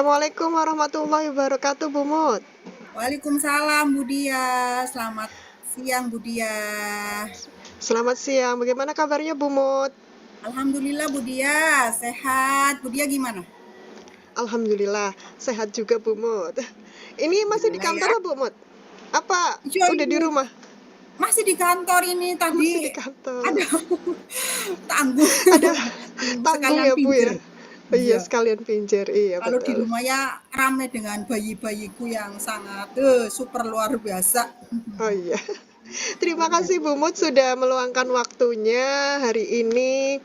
Assalamualaikum warahmatullahi wabarakatuh, Bu Mut. Waalaikumsalam Bu Dia. Selamat siang Bu Dia. Selamat siang. Bagaimana kabarnya, Bu Mut? Alhamdulillah Bu Dia sehat. Bu Dia gimana? Alhamdulillah, sehat juga, Bu Mut. Ini masih di Alhamdulillah ya. kantor, Bu Mut? Apa Iya udah di ini rumah? masih di kantor ini Masih tadi di kantor. ada tanggung Ada tanggung sekalian ya, Bu ya? pinjer. Oh, iya, Iya. sekalian pinjer. Iya, Kalau di betul. rumah ya rame dengan bayi-bayiku yang sangat super luar biasa. Oh iya. Terima Iya. kasih Bu Mut sudah meluangkan waktunya hari ini.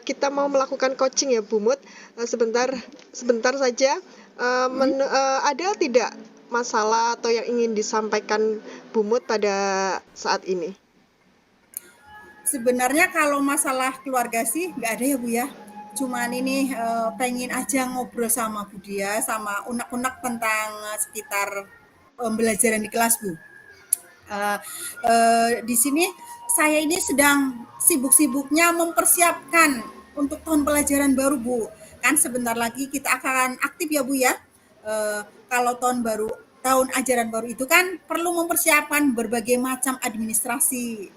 Kita mau melakukan coaching ya Bu Mut. Sebentar sebentar saja. Hmm? Ada tidak masalah atau yang ingin disampaikan Bu Mut pada saat ini? Sebenarnya kalau masalah keluarga sih nggak ada ya Bu ya. Cuman ini pengen aja ngobrol sama Bu Dia sama unek-unek tentang sekitar pembelajaran di kelas Bu. Eh, di sini saya ini sedang sibuk-sibuknya mempersiapkan untuk tahun pelajaran baru Bu. Kan sebentar lagi kita akan aktif ya Bu ya. Kalau tahun ajaran baru itu kan perlu mempersiapkan berbagai macam administrasi.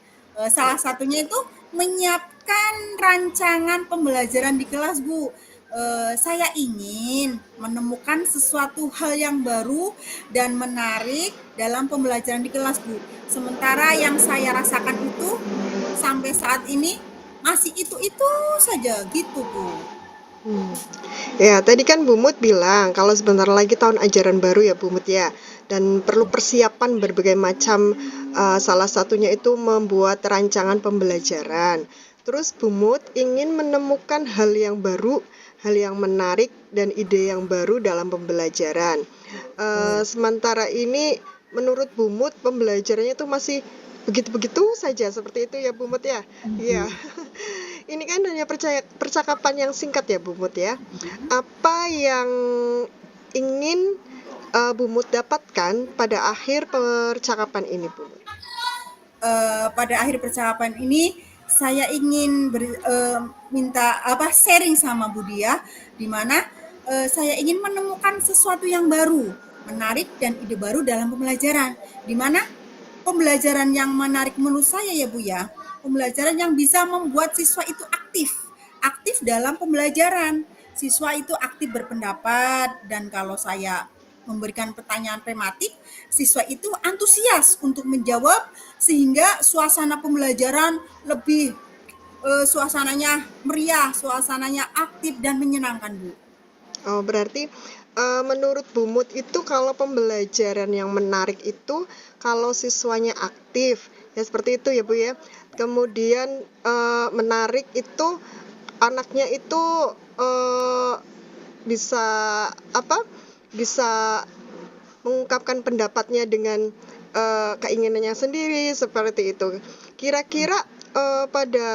Salah satunya itu menyiapkan rancangan pembelajaran di kelas Bu. Saya ingin menemukan sesuatu hal yang baru dan menarik dalam pembelajaran di kelas Bu. Sementara yang saya rasakan itu sampai saat ini masih itu-itu saja gitu Bu. Hmm. Ya, tadi kan Bu Mut bilang kalau sebentar lagi tahun ajaran baru ya Bu Mut ya. Dan perlu persiapan berbagai macam, salah satunya itu membuat rancangan pembelajaran. Terus Bu Mut ingin menemukan hal yang baru, hal yang menarik dan ide yang baru dalam pembelajaran. Betul. Sementara ini menurut Bu Mut pembelajarannya itu masih begitu-begitu saja seperti itu ya Bu Mut ya? Iya. Bu. Ini kan hanya percakapan yang singkat ya Bu Mut ya. Apa yang ingin Bu Mut dapatkan pada akhir percakapan ini Bu Mut? Pada akhir percakapan ini saya ingin minta apa sharing sama Budia di mana saya ingin menemukan sesuatu yang baru, menarik dan ide baru dalam pembelajaran. Di mana pembelajaran yang menarik menurut saya ya Bu ya, pembelajaran yang bisa membuat siswa itu aktif dalam pembelajaran. Siswa itu aktif berpendapat dan kalau saya memberikan pertanyaan tematik, siswa itu antusias untuk menjawab sehingga suasana pembelajaran lebih suasananya meriah, suasananya aktif dan menyenangkan, Bu. Oh, berarti menurut Bu Mut itu kalau pembelajaran yang menarik itu kalau siswanya aktif, ya seperti itu ya Bu ya. Kemudian menarik itu anaknya itu eh, bisa apa? Bisa mengungkapkan pendapatnya dengan keinginannya sendiri seperti itu. Kira-kira pada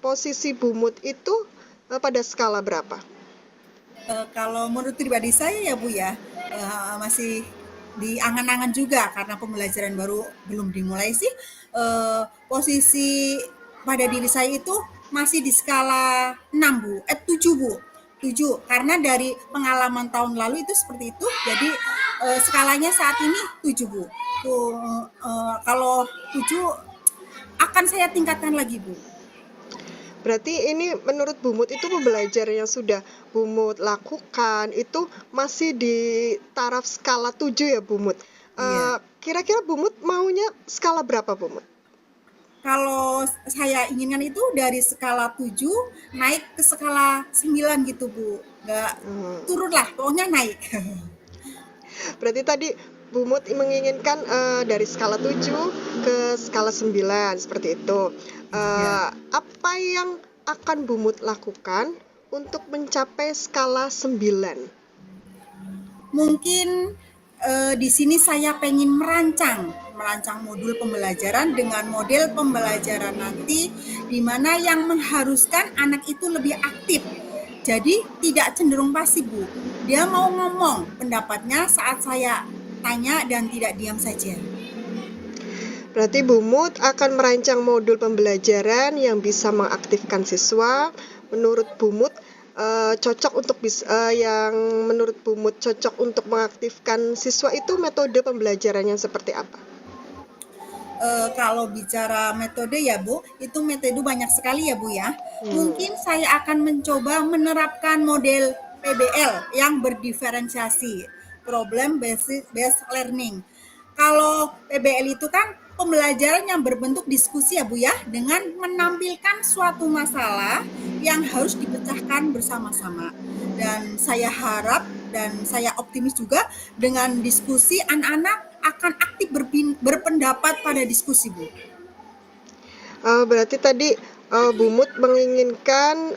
posisi Bu Mut itu pada skala berapa? Kalau menurut pribadi saya ya Bu ya, masih di angan-angan juga karena pembelajaran baru belum dimulai sih, posisi pada diri saya itu masih di skala 6 Bu, 7 Bu, 7 karena dari pengalaman tahun lalu itu seperti itu, jadi skalanya saat ini 7 Bu. Kalau 7 akan saya tingkatkan lagi Bu. Berarti ini menurut Bu Mut itu pembelajaran yang sudah Bu Mut lakukan itu masih di taraf skala 7 ya Bu Mut. Iya. Kira-kira Bu Mut maunya skala berapa Bu Mut? Kalau saya inginkan itu dari skala 7 naik ke skala 9 gitu, Bu. Nggak Hmm. turun lah, pokoknya naik. Berarti tadi Bu Mut menginginkan dari skala 7 ke skala 9 seperti itu. Ya. Apa yang akan Bu Mut lakukan untuk mencapai skala 9? Mungkin di sini saya pengen merancang modul pembelajaran dengan model pembelajaran nanti di mana yang mengharuskan anak itu lebih aktif. Jadi tidak cenderung pasif, Bu. Dia mau ngomong pendapatnya saat saya tanya dan tidak diam saja. Berarti Bu Mut akan merancang modul pembelajaran yang bisa mengaktifkan siswa. Menurut Bu Mut, cocok untuk yang menurut Bu Mut cocok untuk mengaktifkan siswa itu metode pembelajaran yang seperti apa? Kalau bicara metode ya Bu, itu metode banyak sekali ya Bu ya. Hmm. Mungkin saya akan mencoba menerapkan model PBL yang berdiferensiasi, problem based learning. Kalau PBL itu kan pembelajaran yang berbentuk diskusi ya Bu ya, dengan menampilkan suatu masalah yang harus dipecahkan bersama-sama. Dan saya harap dan saya optimis juga dengan diskusi anak-anak akan aktif berpendapat pada diskusi Bu. Berarti tadi Bu Mut menginginkan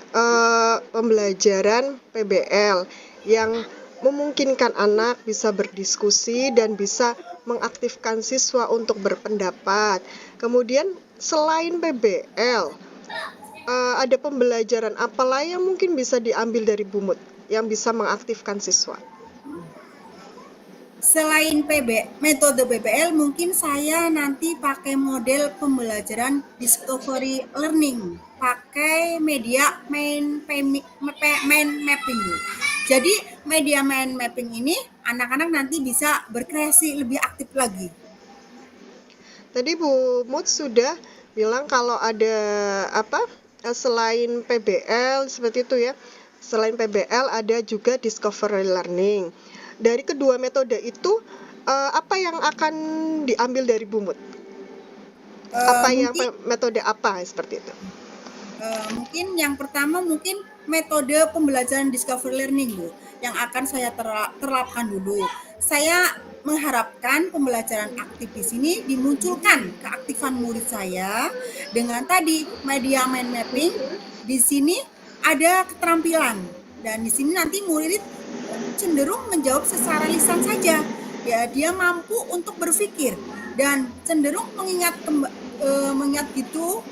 pembelajaran PBL yang memungkinkan anak bisa berdiskusi dan bisa mengaktifkan siswa untuk berpendapat. Kemudian selain PBL, ada pembelajaran apa lagi yang mungkin bisa diambil dari Bu Mut yang bisa mengaktifkan siswa? Selain metode PBL, mungkin saya nanti pakai model pembelajaran discovery learning, pakai media mind mapping. Jadi media mind mapping ini anak-anak nanti bisa berkreasi lebih aktif lagi. Tadi Bu Mut sudah bilang kalau ada selain PBL seperti itu ya. Selain PBL ada juga discovery learning. Dari kedua metode itu apa yang akan diambil dari Bu Mut? Metode apa seperti itu? Mungkin yang pertama mungkin metode pembelajaran discovery learning Bu, yang akan saya terapkan dulu. Saya mengharapkan pembelajaran aktif di sini dimunculkan keaktifan murid saya dengan tadi media mind mapping. Di sini ada keterampilan dan di sini nanti murid cenderung menjawab secara lisan saja. Ya, dia mampu untuk berpikir dan cenderung mengingat gitu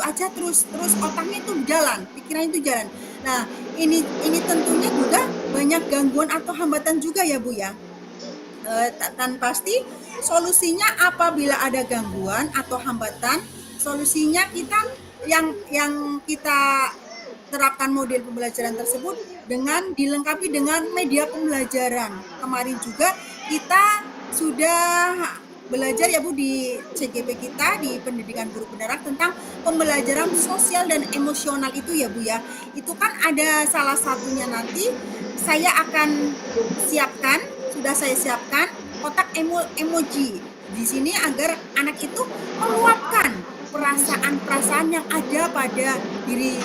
aja terus otaknya itu jalan, pikirannya itu jalan. Nah, ini tentunya juga banyak gangguan atau hambatan juga ya Bu ya. Dan pasti solusinya apabila ada gangguan atau hambatan, solusinya kita yang kita terapkan model pembelajaran tersebut dengan dilengkapi dengan media pembelajaran. Kemarin juga kita sudah belajar ya Bu di CGP kita di pendidikan guru penerak tentang pembelajaran sosial dan emosional itu ya Bu ya. Itu kan ada salah satunya nanti saya akan sudah saya siapkan kotak emoji di sini agar anak itu meluapkan perasaan-perasaan yang ada pada diri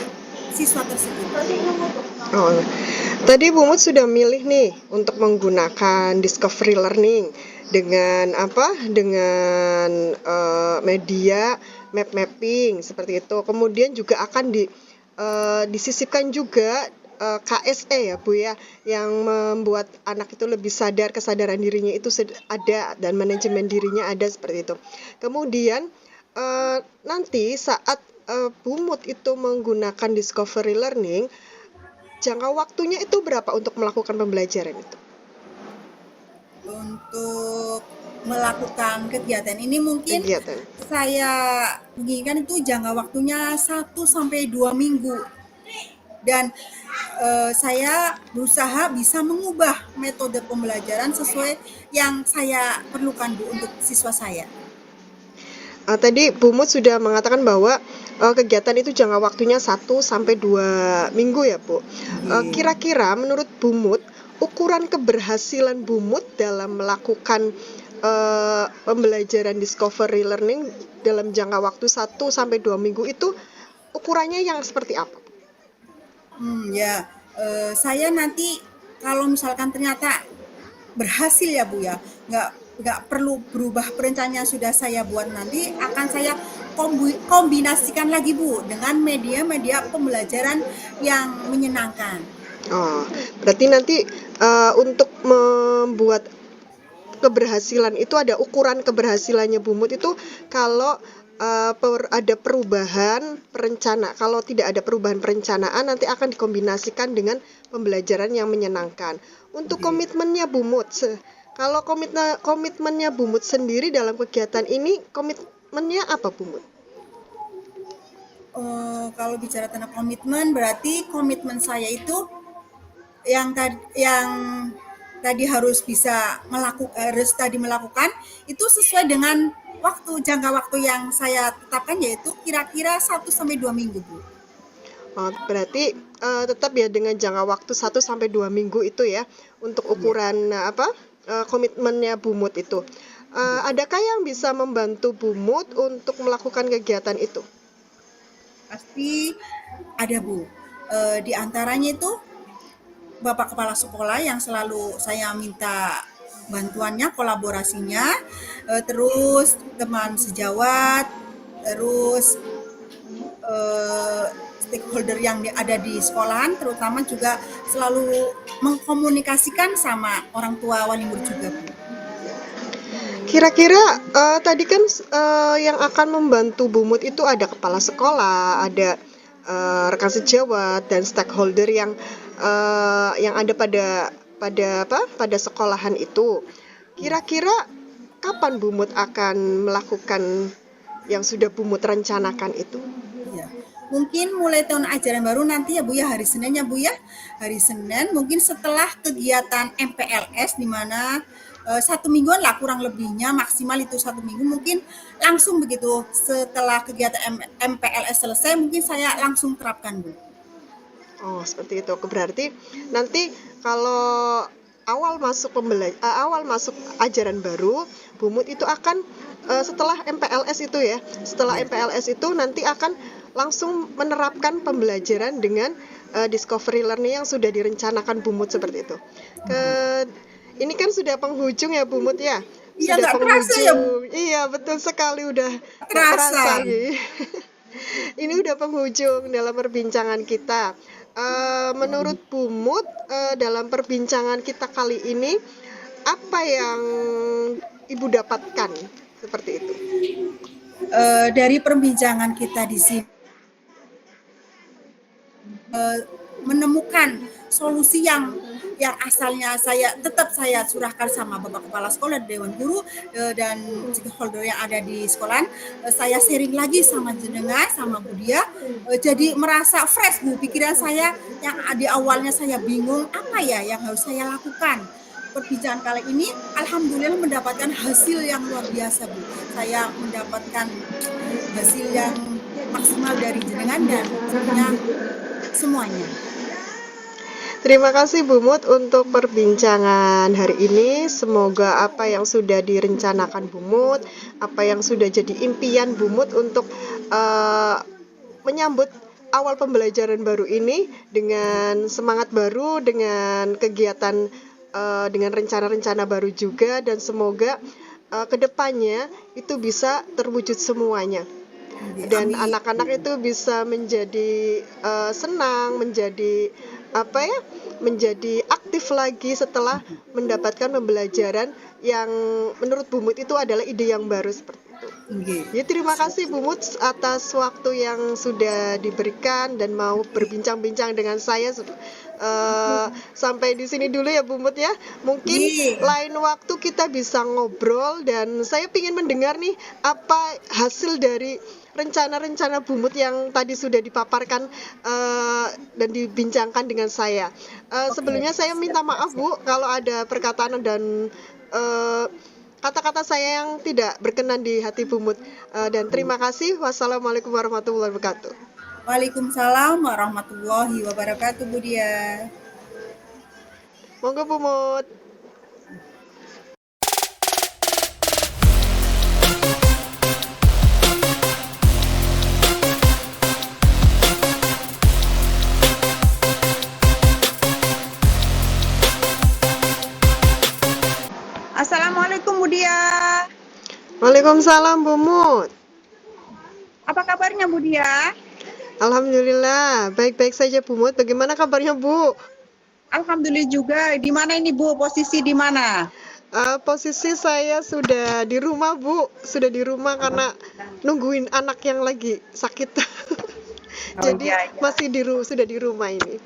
siswa tersebut. Oh, tadi Bu Mut sudah milih nih untuk menggunakan discovery learning dengan Dengan media map mapping seperti itu. Kemudian juga akan disisipkan juga KSE ya Bu ya, yang membuat anak itu lebih sadar, kesadaran dirinya itu ada dan manajemen dirinya ada seperti itu. Kemudian nanti saat Bu Mut itu menggunakan discovery learning, jangka waktunya itu berapa untuk melakukan pembelajaran itu? Untuk melakukan kegiatan ini mungkin saya inginkan itu jangka waktunya 1 sampai 2 minggu. Dan saya berusaha bisa mengubah metode pembelajaran sesuai yang saya perlukan Bu untuk siswa saya. Tadi Bu Mut sudah mengatakan bahwa kegiatan itu jangka waktunya 1 sampai 2 minggu ya Bu. Kira-kira menurut Bu Mut, ukuran keberhasilan Bu Mut dalam melakukan pembelajaran discovery learning dalam jangka waktu 1 sampai 2 minggu itu ukurannya yang seperti apa? Saya nanti kalau misalkan ternyata berhasil ya Bu ya, nggak perlu berubah perencanaan yang sudah saya buat, nanti akan saya kombinasikan lagi Bu dengan media pembelajaran yang menyenangkan. Oh, berarti nanti untuk membuat keberhasilan itu ada ukuran keberhasilannya Bu Mut itu kalau ada perubahan perencana. Kalau tidak ada perubahan perencanaan nanti akan dikombinasikan dengan pembelajaran yang menyenangkan. Untuk komitmennya Bu Mut, kalau komitmennya Bu Mut sendiri dalam kegiatan ini, komitmennya apa Bu Mut? Kalau bicara tentang komitmen, berarti komitmen saya itu yang tadi harus melakukan itu sesuai dengan jangka waktu yang saya tetapkan, yaitu kira-kira 1 sampai 2 minggu, Bu. Oh, berarti tetap ya dengan jangka waktu 1 sampai 2 minggu itu ya untuk Iya. ukuran komitmennya Bumut itu. Adakah yang bisa membantu Bumut untuk melakukan kegiatan itu? Pasti ada, Bu. Di antaranya itu Bapak Kepala Sekolah yang selalu saya minta bantuannya, kolaborasinya, terus teman sejawat, terus eh, stakeholder yang ada di sekolahan, terutama juga selalu mengkomunikasikan sama orang tua wali murid juga, Bu. Kira-kira tadi kan yang akan membantu Bumut itu ada kepala sekolah, ada rekan sejawat dan stakeholder yang ada pada sekolahan itu. Kira-kira kapan Bumut akan melakukan yang sudah Bumut rencanakan itu? Iya. Mungkin mulai tahun ajaran baru nanti ya Bu ya, hari Senin ya Bu ya. Hari Senin mungkin setelah kegiatan MPLS di mana 1 mingguan lah kurang lebihnya, maksimal itu 1 minggu, mungkin langsung begitu setelah kegiatan MPLS selesai mungkin saya langsung terapkan, Bu. Oh, seperti itu. Berarti nanti kalau awal masuk ajaran baru, Bumut itu akan setelah MPLS itu ya. Setelah Ya. MPLS itu nanti akan langsung menerapkan pembelajaran dengan discovery learning yang sudah direncanakan Bumut seperti itu. Ke ini kan sudah penghujung ya Bumut ya. Iya, Sudah nggak terasa ya Bu, penghujung. Iya, betul sekali udah nggak terasa. terasa gitu. Ini udah penghujung dalam perbincangan kita. Menurut Bumut, dalam perbincangan kita kali ini, apa yang Ibu dapatkan seperti itu? Dari perbincangan kita di sini menemukan solusi yang asalnya saya surahkan sama Bapak Kepala Sekolah, Dewan Guru, dan stakeholder yang ada di sekolahan, saya sharing lagi sama jenengan, sama Budia, jadi merasa fresh Bu, pikiran saya yang di awalnya saya bingung apa ya yang harus saya lakukan. Perbincangan kali ini alhamdulillah mendapatkan hasil yang luar biasa Bu. Saya mendapatkan hasil yang maksimal dari jenengan dan tentunya semuanya. Terima kasih Bumut untuk perbincangan hari ini. Semoga apa yang sudah direncanakan Bumut, apa yang sudah jadi impian Bumut untuk menyambut awal pembelajaran baru ini dengan semangat baru, dengan kegiatan, dengan rencana-rencana baru juga, dan semoga kedepannya itu bisa terwujud semuanya. Dan Amin. anak-anak itu bisa menjadi senang, menjadi aktif lagi setelah mendapatkan pembelajaran yang menurut Bumut itu adalah ide yang baru seperti itu. Ya, terima kasih Bumut atas waktu yang sudah diberikan dan mau berbincang-bincang dengan saya. Sampai di sini dulu ya Bumut ya. Mungkin lain waktu kita bisa ngobrol dan saya ingin mendengar nih apa hasil dari rencana-rencana Bumut yang tadi sudah dipaparkan dan dibincangkan dengan saya. Sebelumnya saya minta maaf Bu kalau ada perkataan dan kata-kata saya yang tidak berkenan di hati Bumut. Dan terima kasih. Wassalamualaikum warahmatullahi wabarakatuh. Waalaikumsalam warahmatullahi wabarakatuh, Budia. Monggo Bumut. Assalamualaikum, Budia. Waalaikumsalam Bumut. Apa kabarnya, Budia? Alhamdulillah, baik-baik saja Bumut. Bagaimana kabarnya Bu? Alhamdulillah juga. Di mana ini, Bu? Posisi di mana? Posisi saya sudah di rumah Bu, sudah di rumah karena nungguin anak yang lagi sakit. Jadi iya. masih sudah di rumah ini.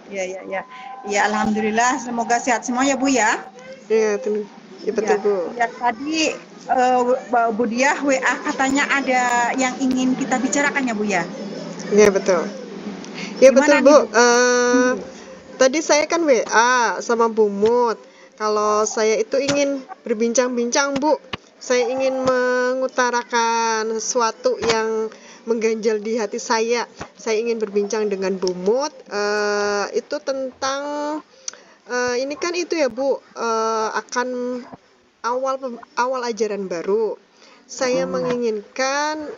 Iya. Ya, alhamdulillah. Semoga sehat semua ya, Bu ya. Ya, betul Bu. Ya, tadi Budia WA katanya ada yang ingin kita bicarakan ya, Bu ya. Iya betul. Ya Gimana betul nih Bu. Bu? Hmm. Tadi saya kan WA sama Bu Mut. Kalau saya itu ingin berbincang-bincang Bu. Saya ingin mengutarakan sesuatu yang mengganjal di hati saya. Saya ingin berbincang dengan Bu Mut. Itu tentang ini kan itu ya Bu. Akan awal ajaran baru. Saya menginginkan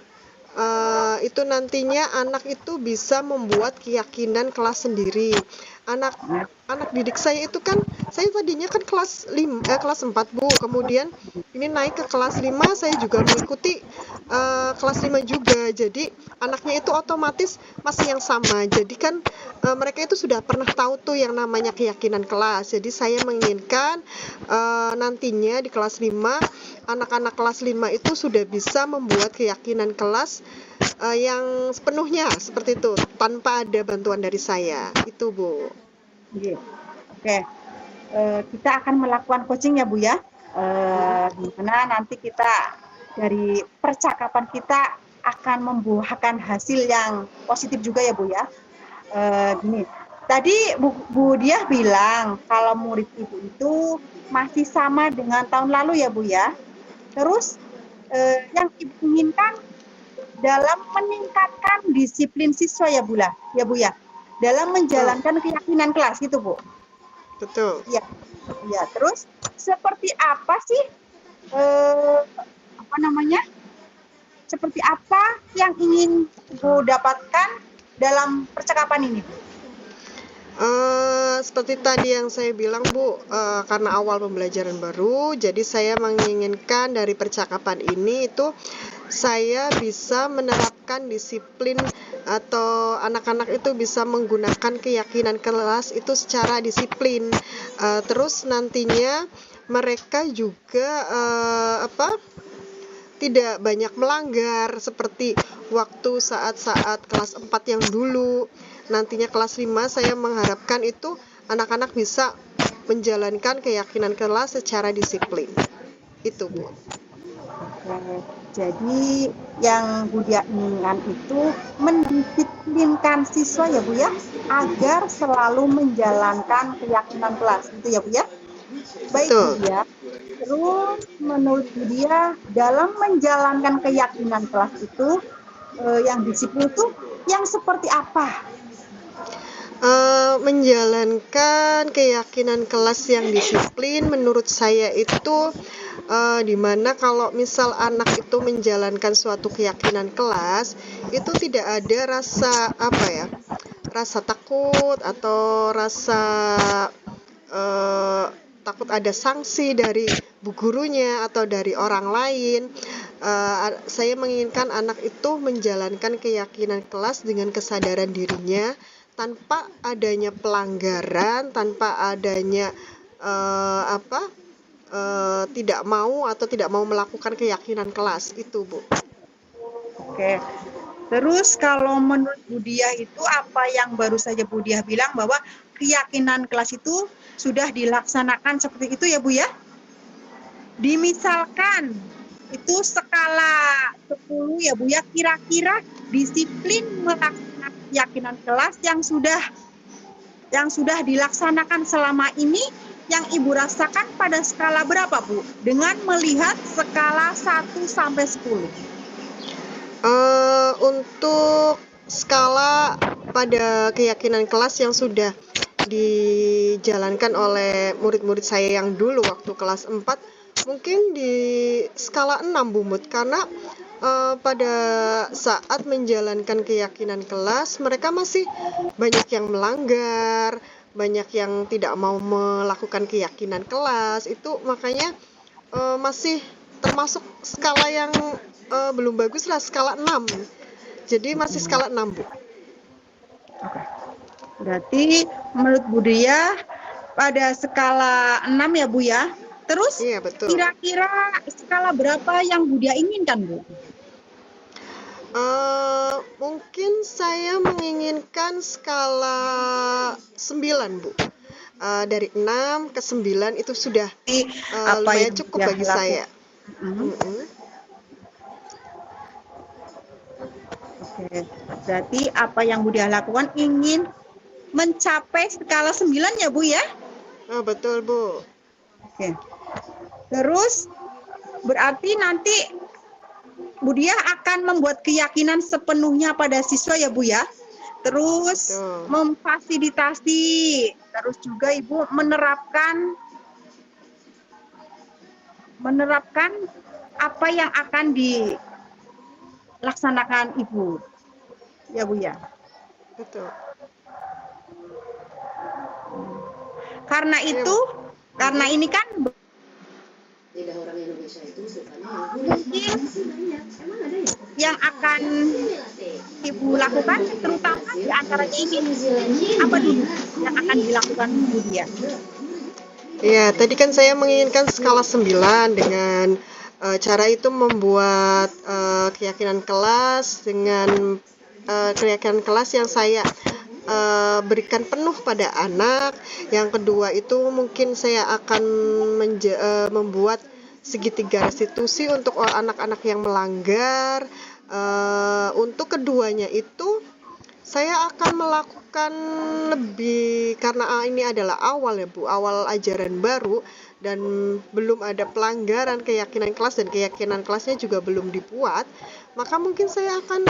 itu nantinya anak itu bisa membuat keyakinan kelas sendiri. Anak anak didik saya itu kan, saya tadinya kan kelas 4 Bu. Kemudian ini naik ke kelas 5, saya juga mengikuti kelas 5 juga. Jadi anaknya itu otomatis masih yang sama. Jadi kan mereka itu sudah pernah tahu tuh yang namanya keyakinan kelas. Jadi saya menginginkan nantinya di kelas 5, anak-anak kelas 5 itu sudah bisa membuat keyakinan kelas yang sepenuhnya seperti itu tanpa ada bantuan dari saya. Itu Bu. Iya. Oke. Kita akan melakukan coaching ya Bu ya. Di mana nanti kita dari percakapan kita akan membuahkan hasil yang positif juga ya Bu ya. Gini, tadi Bu Diah bilang kalau murid Ibu itu masih sama dengan tahun lalu ya Bu ya. Terus yang Ibu inginkan dalam meningkatkan disiplin siswa ya Bu ya. Dalam Betul, menjalankan keyakinan kelas gitu Bu. betul. Ya, ya. Terus seperti apa sih apa namanya? Seperti apa yang ingin Bu dapatkan dalam percakapan ini? Seperti tadi yang saya bilang Bu, karena awal pembelajaran baru, jadi saya menginginkan dari percakapan ini itu saya bisa menerapkan disiplin atau anak-anak itu bisa menggunakan keyakinan kelas itu secara disiplin. Terus nantinya mereka juga tidak banyak melanggar seperti waktu saat-saat kelas 4 yang dulu. Nantinya kelas 5 saya mengharapkan itu anak-anak bisa menjalankan keyakinan kelas secara disiplin. Itu Bu. Jadi yang Bu Dia inginkan itu mendisiplinkan siswa ya Bu ya, agar selalu menjalankan keyakinan kelas. Itu ya Bu ya. Baik Bu Betul. Dia. Terus menurut Bu Dia dalam menjalankan keyakinan kelas itu yang disiplin itu yang seperti apa? Menjalankan keyakinan kelas yang disiplin menurut saya itu dimana kalau misal anak itu menjalankan suatu keyakinan kelas itu tidak ada rasa rasa takut atau rasa eh, takut ada sanksi dari bu gurunya atau dari orang lain. Saya menginginkan anak itu menjalankan keyakinan kelas dengan kesadaran dirinya tanpa adanya pelanggaran, tanpa adanya tidak mau atau tidak mau melakukan keyakinan kelas itu Bu. Oke. Terus kalau menurut Bu Dia itu apa yang baru saja Bu Dia bilang bahwa keyakinan kelas itu sudah dilaksanakan seperti itu ya Bu ya? Dimisalkan itu skala 10 ya Bu ya, kira-kira disiplin melaksanakan keyakinan kelas yang sudah dilaksanakan selama ini yang Ibu rasakan pada skala berapa Bu? Dengan melihat skala 1 sampai 10. Untuk skala pada keyakinan kelas yang sudah dijalankan oleh murid-murid saya yang dulu waktu kelas 4 mungkin di skala 6 Bu Mut, karena pada saat menjalankan keyakinan kelas mereka masih banyak yang melanggar, banyak yang tidak mau melakukan keyakinan kelas itu, makanya masih termasuk skala yang belum bagus lah, skala 6. Jadi masih skala 6 Bu. Berarti menurut Bu Dia pada skala 6 ya Bu ya. Terus Iya betul. kira-kira skala berapa yang Bu Dia inginkan Bu? Mungkin saya menginginkan skala 9 Bu. Dari 6 ke 9 itu sudah lumayan cukup bagi saya. Oke. Berarti apa yang Bu Dia lakukan ingin mencapai skala 9 ya Bu ya? Oh, betul Bu. Oke. Terus berarti nanti Bu Dia akan membuat keyakinan sepenuhnya pada siswa ya Bu ya. Terus Betul. memfasilitasi, terus juga Ibu menerapkan apa yang akan dilaksanakan Ibu. Ya Bu ya. Betul. Karena Iya, itu, Bu. karena ini kan Lidah orang Indonesia itu sukanya mungkin yang akan Ibu lakukan, terutama di antaranya ini apa dulu yang akan dilakukan Bu Dia? Iya, tadi kan saya menginginkan skala 9 dengan cara itu membuat keyakinan kelas dengan keyakinan kelas yang saya berikan penuh pada anak. Yang kedua itu mungkin saya akan membuat segitiga restitusi untuk anak-anak yang melanggar. Untuk keduanya itu saya akan melakukan lebih, karena ini adalah awal ya Bu, awal ajaran baru dan belum ada pelanggaran keyakinan kelas dan keyakinan kelasnya juga belum dibuat, maka mungkin saya akan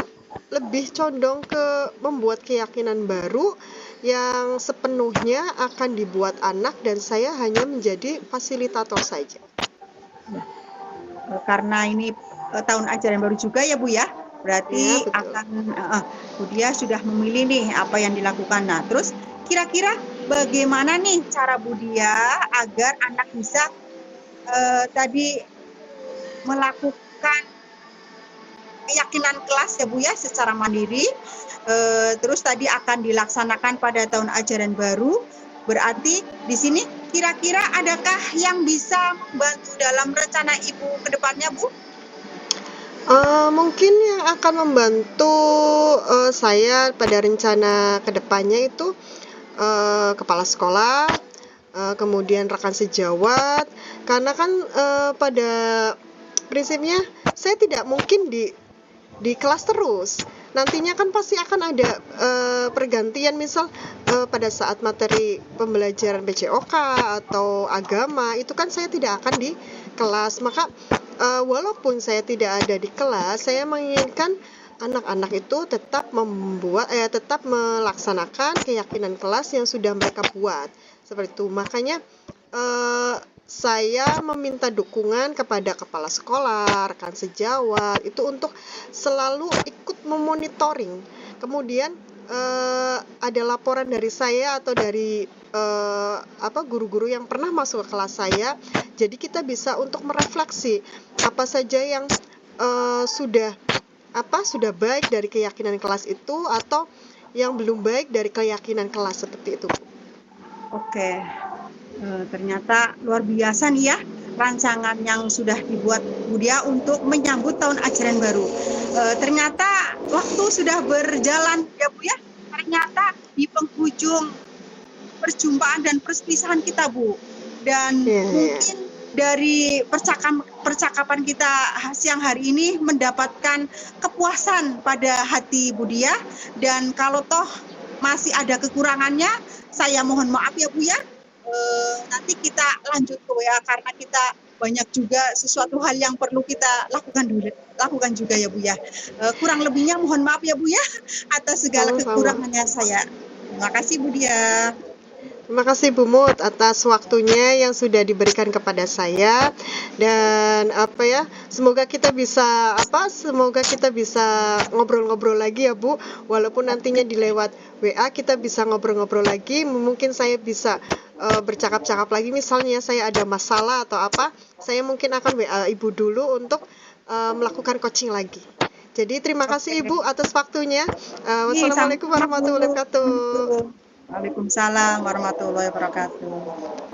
lebih condong ke membuat keyakinan baru yang sepenuhnya akan dibuat anak dan saya hanya menjadi fasilitator saja. Karena ini tahun ajaran baru juga ya Bu ya. Berarti Ya, betul. akan Bu Dia sudah memilih nih apa yang dilakukan. Nah, terus kira-kira bagaimana nih cara Bu Dia agar anak bisa tadi melakukan keyakinan kelas ya Bu ya secara mandiri, terus tadi akan dilaksanakan pada tahun ajaran baru. Berarti di sini kira-kira adakah yang bisa membantu dalam rencana Ibu ke depannya Bu? Mungkin yang akan membantu saya pada rencana kedepannya itu kepala sekolah, kemudian rekan sejawat, karena kan pada prinsipnya saya tidak mungkin di kelas terus. Nantinya kan pasti akan ada pergantian, misal pada saat materi pembelajaran PCOK atau agama itu kan saya tidak akan di kelas, maka walaupun saya tidak ada di kelas, saya menginginkan anak-anak itu tetap tetap melaksanakan keyakinan kelas yang sudah mereka buat seperti itu. Makanya saya meminta dukungan kepada kepala sekolah, rekan sejawat itu untuk selalu ikut memonitoring. Kemudian ada laporan dari saya atau dari guru-guru yang pernah masuk ke kelas saya. Jadi kita bisa untuk merefleksi apa saja yang sudah baik dari keyakinan kelas itu atau yang belum baik dari keyakinan kelas, seperti itu. Oke. Ternyata luar biasa nih ya rancangan yang sudah dibuat Bu Dia untuk menyambut tahun ajaran baru. Ternyata waktu sudah berjalan ya Bu ya. Ternyata di penghujung perjumpaan dan perpisahan kita Bu. Dan mungkin dari percakapan kita siang hari ini mendapatkan kepuasan pada hati Bu Dia, dan kalau toh masih ada kekurangannya, saya mohon maaf ya Bu ya. Nanti kita lanjut ke WA karena kita banyak juga sesuatu hal yang perlu kita lakukan juga ya Bu ya. Kurang lebihnya mohon maaf ya Bu ya atas segala kekurangannya saya. Terima kasih Bu Dia. Terima kasih Bu Mut atas waktunya yang sudah diberikan kepada saya, dan semoga kita bisa ngobrol-ngobrol lagi ya Bu, walaupun nantinya di lewat WA kita bisa ngobrol-ngobrol lagi. Mungkin saya bisa bercakap-cakap lagi, misalnya saya ada masalah atau apa, saya mungkin akan WA Ibu dulu untuk melakukan coaching lagi. Jadi terima kasih Ibu atas waktunya. Wassalamualaikum warahmatullahi wabarakatuh. Waalaikumsalam warahmatullahi wabarakatuh.